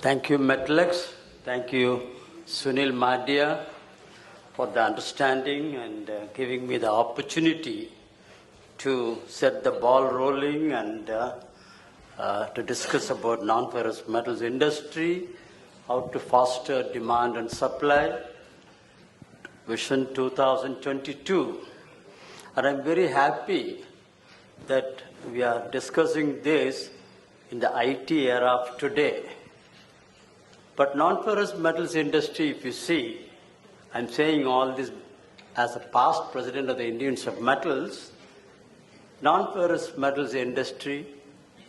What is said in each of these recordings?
Thank you, Metlex. Thank you, Sunil Madhya, for the understanding and giving me the opportunity to set the ball rolling and to discuss about non-ferrous metals industry, how to foster demand and supply, Vision 2022. And I'm very happy that we are discussing this in the IT era of today. But non-ferrous metals industry, if you see, I'm saying all this as a past president of the Indians of Metals, non-ferrous metals industry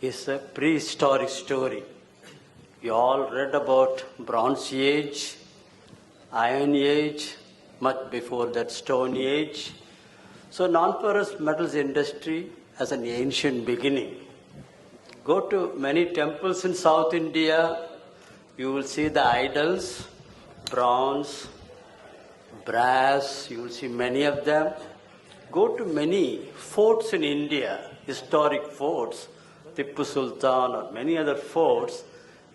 is a prehistoric story. You all read about Bronze Age, Iron Age, much before that Stone Age. So non-ferrous metals industry has an ancient beginning. Go to many temples in South India, you will see the idols, bronze, brass, you will see many of them. Go to many forts in India, historic forts, Tipu Sultan or many other forts,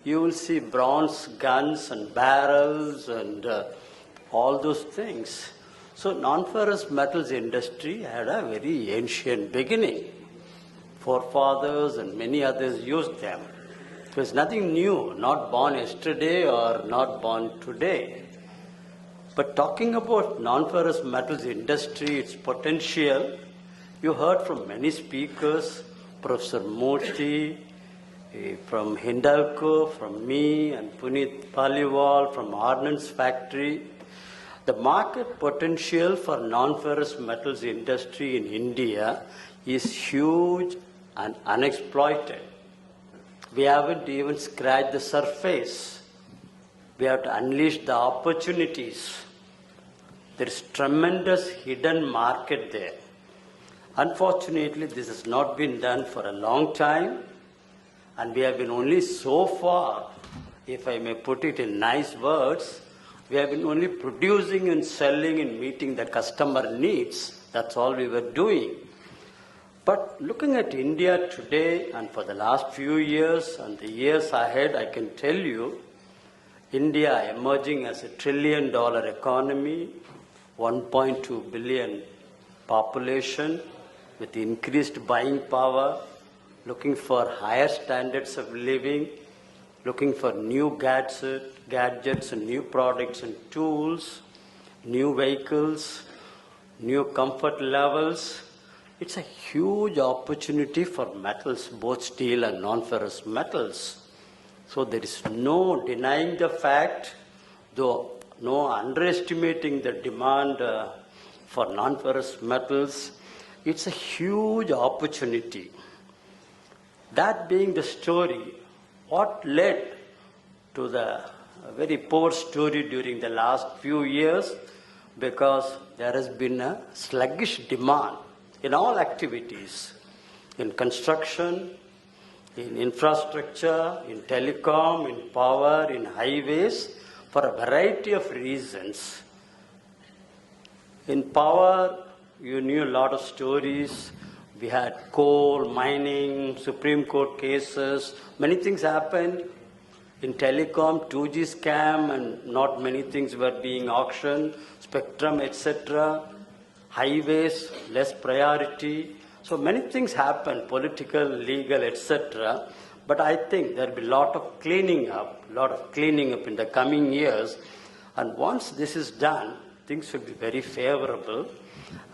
you will see bronze guns and barrels and all those things. So non-ferrous metals industry had a very ancient beginning. Forefathers and many others used them. It was nothing new, not born yesterday or not born today. But talking about non-ferrous metals industry, its potential, you heard from many speakers, Professor Murthy, from Hindalco, from me, and Puneet Paliwal from Ordnance Factory. The market potential for non-ferrous metals industry in India is huge and unexploited. We haven't even scratched the surface. We have to unleash the opportunities. There is tremendous hidden market there. Unfortunately, this has not been done for a long time, and we have been only so far, if I may put it in nice words, we have been only producing and selling and meeting the customer needs. That's all we were doing. But looking at India today and for the last few years and the years ahead, I can tell you, India emerging as a $1 trillion economy, 1.2 billion population with increased buying power, looking for higher standards of living, looking for new gadgets and new products and tools, new vehicles, new comfort levels. It's a huge opportunity for metals, both steel and non-ferrous metals. So there is no denying the fact, though no underestimating the demand for non-ferrous metals. It's a huge opportunity. That being the story, what led to the very poor story during the last few years? Because there has been a sluggish demand in all activities, in construction, in infrastructure, in telecom, in power, in highways, for a variety of reasons. In power, you knew a lot of stories. We had coal, mining, Supreme Court cases, many things happened. In telecom, 2G scam, and not many things were being auctioned, spectrum, etc. Highways, less priority. So many things happened, political, legal, etc. But I think there will be a lot of cleaning up in the coming years. And once this is done, things will be very favorable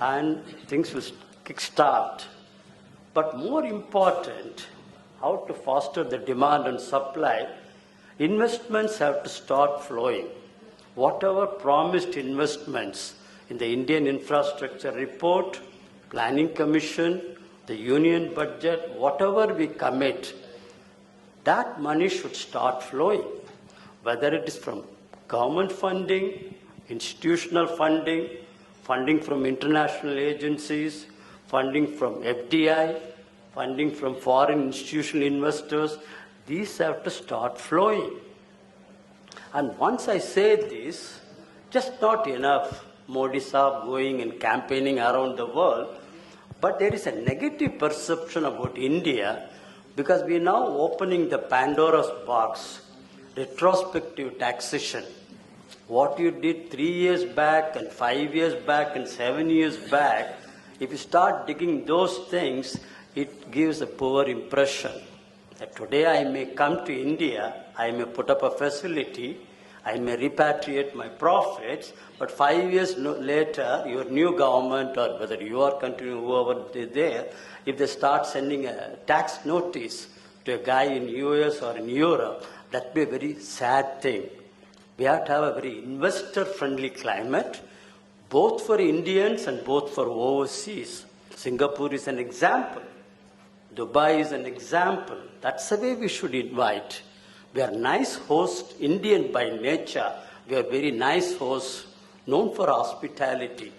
and things will kickstart. But more important, how to foster the demand and supply, investments have to start flowing. Whatever promised investments in the Indian Infrastructure Report, Planning Commission, the Union Budget, whatever we commit, that money should start flowing, whether it is from government funding, institutional funding, funding from international agencies, funding from FDI, funding from foreign institutional investors. These have to start flowing. And once I say this, just not enough Modi Saab going and campaigning around the world, but there is a negative perception about India because we are now opening the Pandora's box. retrospective taxation. What you did 3 years back and 5 years back and 7 years back, if you start digging those things, it gives a poor impression. That today I may come to India, I may put up a facility, I may repatriate my profits, but 5 years later, your new government, or whether you are continuing, whoever is there, if they start sending a tax notice to a guy in US or in Europe, that would be a very sad thing. We have to have a very investor-friendly climate, both for Indians and both for overseas. Singapore is an example. Dubai is an example. That's the way we should invite. We are nice hosts, Indian by nature. We are very nice hosts, known for hospitality.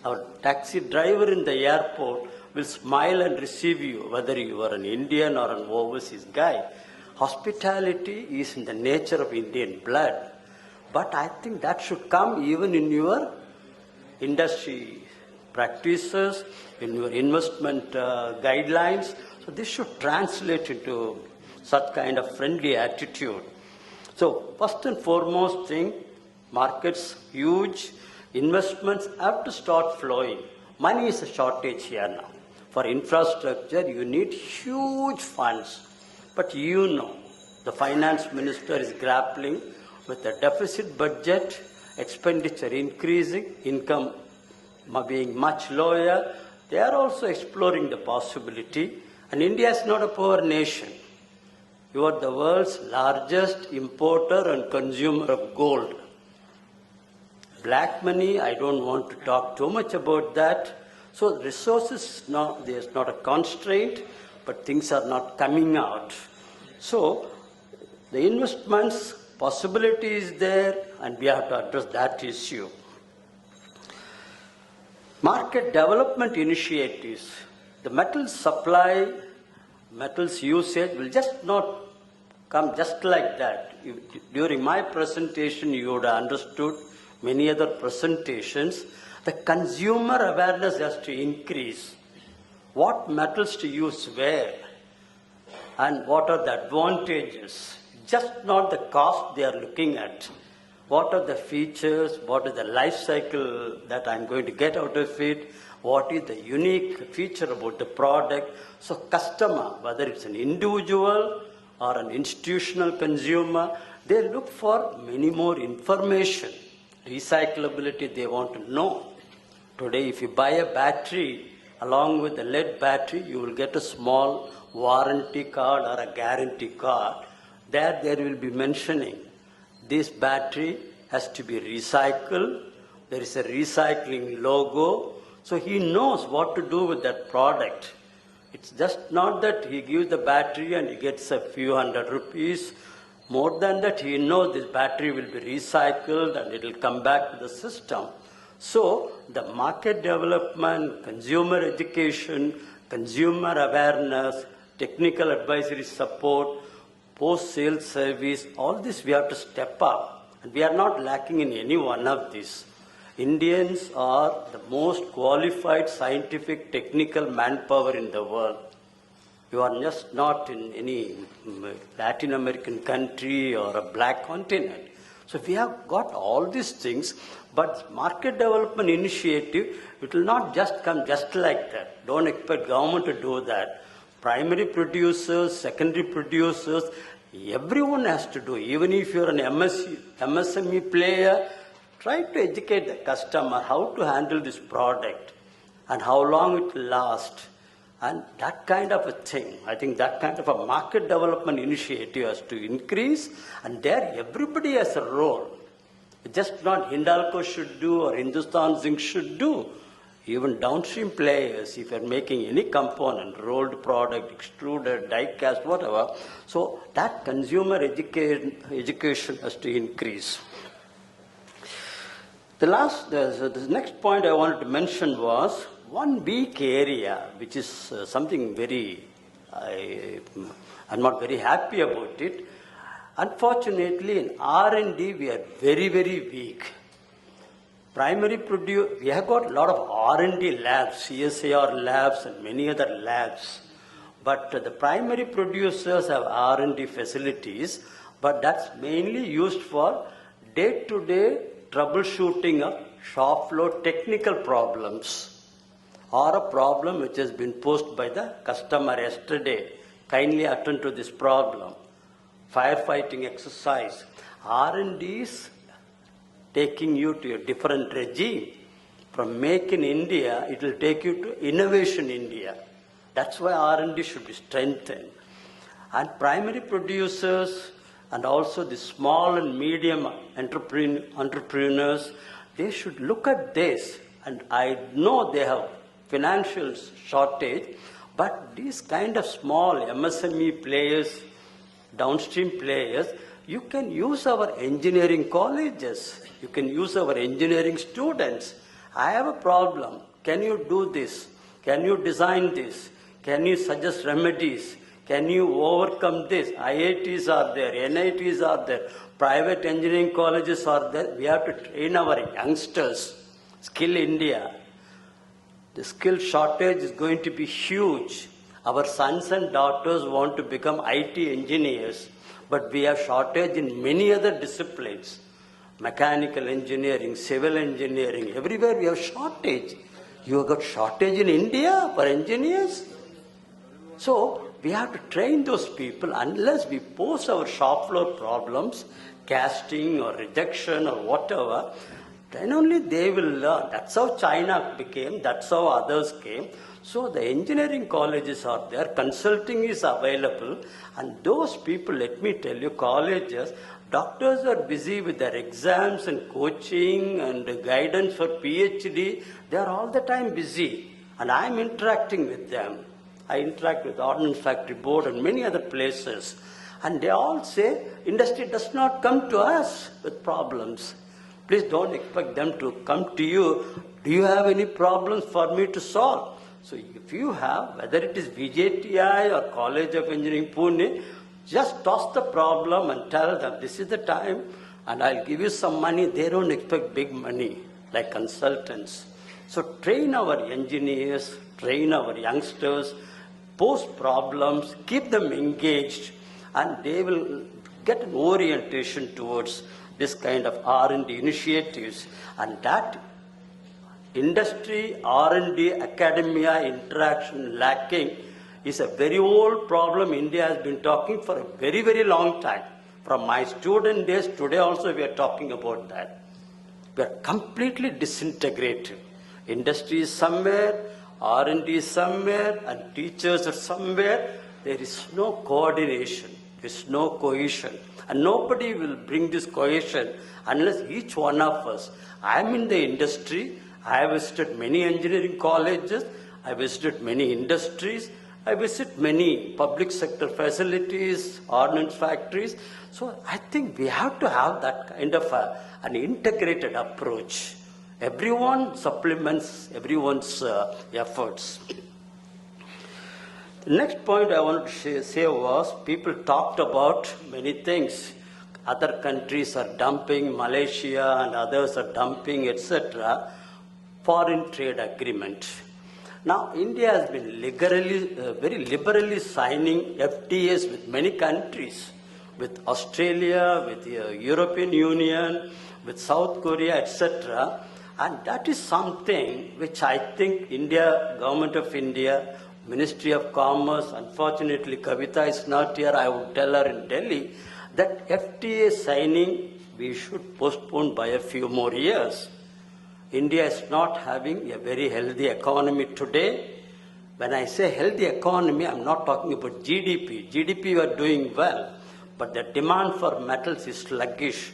Our taxi driver in the airport will smile and receive you, whether you are an Indian or an overseas guy. Hospitality is in the nature of Indian blood. But I think that should come even in your industry practices, in your investment guidelines. So this should translate into such kind of friendly attitude. So first and foremost thing, markets huge, investments have to start flowing. Money is a shortage here now. For infrastructure, you need huge funds. But you know, the finance minister is grappling with a deficit budget, expenditure increasing, income being much lower. They are also exploring the possibility. And India is not a poor nation. You are the world's largest importer and consumer of gold. Black money, I don't want to talk too much about that. So resources, there's not a constraint, but things are not coming out. So the investments possibility is there, and we have to address that issue. Market development initiatives. The metal supply, metals usage will just not come just like that. During my presentation, you would have understood many other presentations. The consumer awareness has to increase. What metals to use where, and what are the advantages? Just not the cost they are looking at. What are the features? What is the life cycle that I'm going to get out of it? What is the unique feature about the product? So customer, whether it's an individual or an institutional consumer, they look for many more information. Recyclability, they want to know. Today, if you buy a battery, along with the lead battery, you will get a small warranty card or a guarantee card. There will be mentioning this battery has to be recycled. There is a recycling logo. So he knows what to do with that product. It's just not that he gives the battery and he gets a few ₹100. More than that, he knows this battery will be recycled and it will come back to the system. So the market development, consumer education, consumer awareness, technical advisory support, post-sales service, all this we have to step up. And we are not lacking in any one of these. Indians are the most qualified scientific, technical manpower in the world. You are just not in any Latin American country or a black continent. So we have got all these things, but market development initiative, it will not just come just like that. Don't expect government to do that. Primary producers, secondary producers, everyone has to do. Even if you're an MSME player, try to educate the customer how to handle this product and how long it will last. And that kind of a thing, I think that kind of a market development initiative has to increase, and there everybody has a role. Just not Hindalco should do or Hindustan Zinc should do. Even downstream players, if you're making any component, rolled product, extruded, die cast, whatever, so that consumer education has to increase. The next point I wanted to mention was one weak area, which is something I'm not very happy about it. Unfortunately, in R&D, we are very, very weak. We have got a lot of R&D labs, CSIR labs and many other labs. But the primary producers have R&D facilities, but that's mainly used for day-to-day troubleshooting of shop floor technical problems or a problem which has been posed by the customer yesterday. Kindly attend to this problem. Firefighting exercise. R&D is taking you to a different regime. From Make in India, it will take you to Innovation India. That's why R&D should be strengthened. And primary producers and also the small and medium entrepreneurs, they should look at this. And I know they have financial shortage, but these kind of small MSME players, downstream players, you can use our engineering colleges. You can use our engineering students. I have a problem. Can you do this? Can you design this? Can you suggest remedies? Can you overcome this? IITs are there, NITs are there, private engineering colleges are there. We have to train our youngsters. Skill India. The skill shortage is going to be huge. Our sons and daughters want to become IT engineers, but we have shortage in many other disciplines. Mechanical engineering, civil engineering, everywhere we have shortage. You have got shortage in India for engineers? So we have to train those people. Unless we pose our shop floor problems, casting or rejection or whatever, then only they will learn. That's how China became, that's how others came. So the engineering colleges are there, consulting is available, and those people, let me tell you, colleges, doctors are busy with their exams and coaching and guidance for PhD. They are all the time busy, and I'm interacting with them. I interact with Ordnance Factory Board and many other places, and they all say, industry does not come to us with problems. Please don't expect them to come to you. Do you have any problems for me to solve? So if you have, whether it is VJTI or College of Engineering Pune, just toss the problem and tell them this is the time and I'll give you some money. They don't expect big money like consultants. So train our engineers, train our youngsters, pose problems, keep them engaged, and they will get an orientation towards this kind of R&D initiatives. And that industry, R&D, academia interaction lacking is a very old problem India has been talking for a very, very long time. From my student days, today also we are talking about that. We are completely disintegrated. Industry is somewhere, R&D is somewhere, and teachers are somewhere. There is no coordination, there is no cohesion. And nobody will bring this cohesion unless each one of us. I am in the industry. I have visited many engineering colleges. I visited many industries. I visit many public sector facilities, ordnance factories. So I think we have to have that kind of an integrated approach. Everyone supplements everyone's efforts. The next point I wanted to say was, people talked about many things. Other countries are dumping, Malaysia and others are dumping, etc. Foreign trade agreement. Now, India has been very liberally signing FTAs with many countries, with Australia, with the European Union, with South Korea, etc. And that is something which I think India, Government of India, Ministry of Commerce, unfortunately Kavita is not here, I would tell her in Delhi, that FTA signing we should postpone by a few more years. India is not having a very healthy economy today. When I say healthy economy, I'm not talking about GDP. GDP we are doing well, but the demand for metals is sluggish.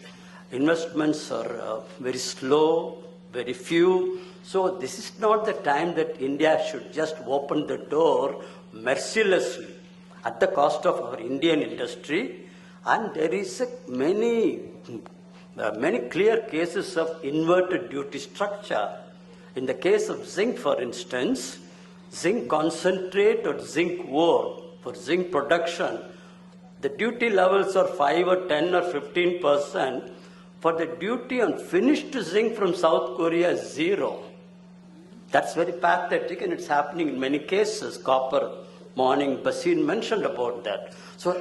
Investments are very slow, very few. So this is not the time that India should just open the door mercilessly at the cost of our Indian industry. And there is many clear cases of inverted duty structure. In the case of zinc, for instance, zinc concentrate or zinc ore for zinc production, the duty levels are 5 or 10 or 15%. For the duty on finished zinc from South Korea is 0. That's very pathetic, and it's happening in many cases. Copper Morning Basin mentioned about that. So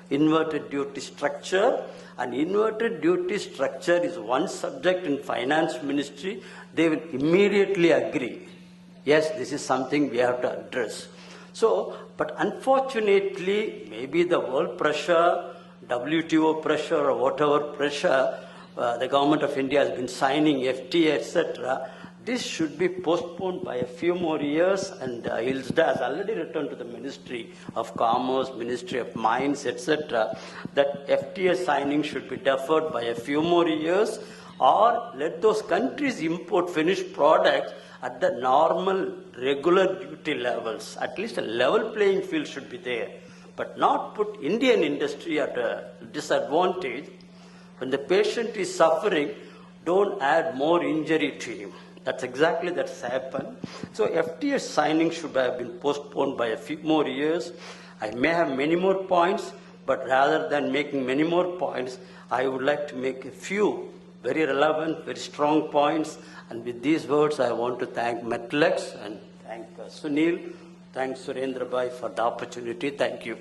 inverted duty structure. And inverted duty structure is one subject in finance ministry. They will immediately agree. Yes, this is something we have to address. So, but unfortunately, maybe the world pressure, WTO pressure or whatever pressure, the government of India has been signing FTA, etc. This should be postponed by a few more years, and ILSDA has already returned to the Ministry of Commerce, Ministry of Mines, etc. that FTA signing should be deferred by a few more years, or let those countries import finished products at the normal, regular duty levels. At least a level playing field should be there, but not put Indian industry at a disadvantage. When the patient is suffering, don't add more injury to him. That's exactly that's happened. So FTA signing should have been postponed by a few more years. I may have many more points, but rather than making many more points, I would like to make a few very relevant, very strong points. And with these words, I want to thank Metlex and thank Sunil, thank Surendra Bhai for the opportunity. Thank you.